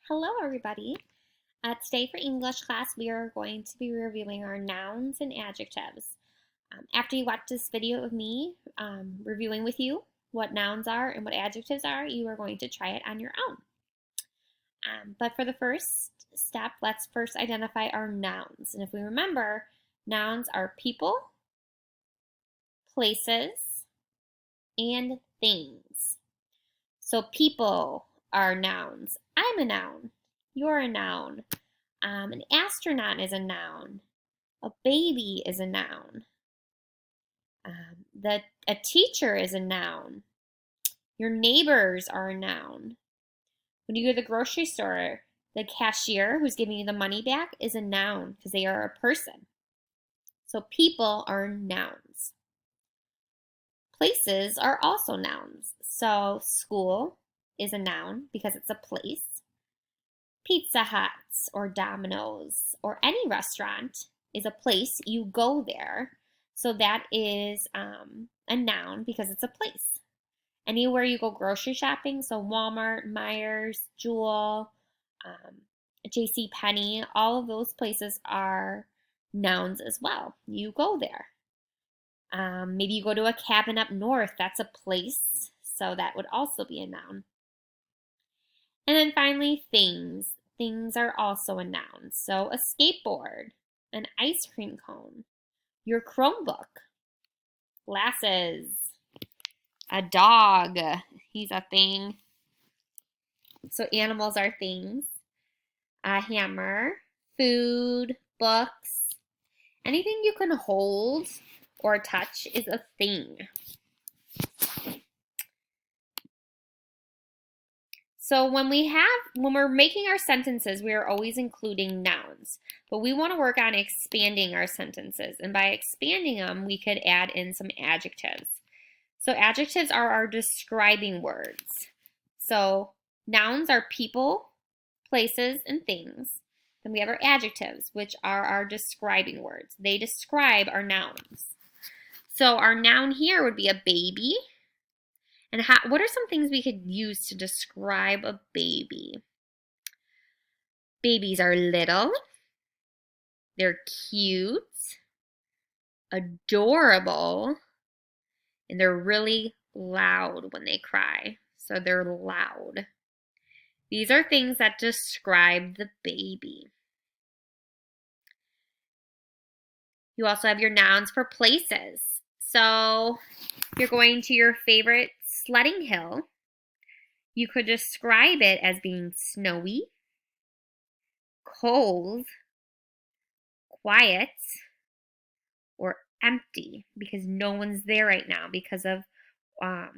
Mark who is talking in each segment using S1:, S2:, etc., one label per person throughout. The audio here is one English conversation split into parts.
S1: Hello, everybody. Today for English class, we are going to be reviewing our nouns and adjectives. After you watch this video of me reviewing with you what nouns are and what adjectives are, you are going to try it on your own. But for the first step, let's first identify our nouns. And if we remember, nouns are people, places, and things. So people are nouns. I'm a noun. You're a noun. An astronaut is a noun. A baby is a noun. A teacher is a noun. Your neighbors are a noun. When you go to the grocery store, the cashier who's giving you the money back is a noun because they are a person. So people are nouns. Places are also nouns. So school is a noun because it's a place. Pizza Hut or Domino's or any restaurant is a place. You go there. So that is a noun because it's a place. Anywhere you go grocery shopping, so Walmart, Myers, Jewel, J.C. Penney, all of those places are nouns as well. You go there. Maybe you go to a cabin up north. That's a place. So that would also be a noun. And then finally, things. Things are also a noun. So a skateboard, an ice cream cone, your Chromebook, glasses, a dog. He's a thing. So animals are things. A hammer, food, books. Anything you can hold or touch is a thing. So when we're making our sentences, we are always including nouns, but we want to work on expanding our sentences. And by expanding them, we could add in some adjectives. So adjectives are our describing words. So nouns are people, places, and things. Then we have our adjectives, which are our describing words. They describe our nouns. So our noun here would be a baby. And what are some things we could use to describe a baby? Babies are little, they're cute, adorable, and they're really loud when they cry. So they're loud. These are things that describe the baby. You also have your nouns for places. So if you're going to your favorite sledding hill, you could describe it as being snowy, cold, quiet, or empty because no one's there right now because of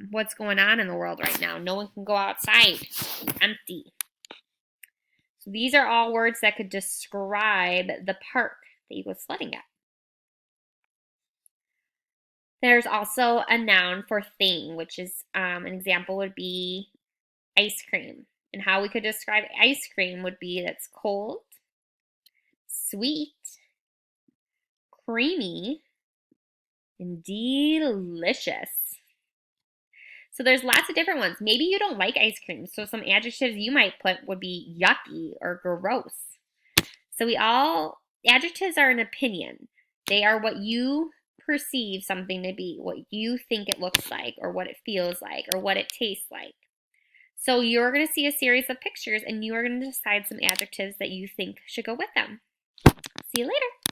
S1: what's going on in the world right now. No one can go outside. It's empty. So these are all words that could describe the park that you go sledding at. There's also a noun for thing, which is an example would be ice cream. And how we could describe ice cream would be that's cold, sweet, creamy, and delicious. So there's lots of different ones. Maybe you don't like ice cream, so some adjectives you might put would be yucky or gross. So adjectives are an opinion. They are what you perceive something to be, what you think it looks like, or what it feels like, or what it tastes like. So you're going to see a series of pictures, and you are going to decide some adjectives that you think should go with them. See you later.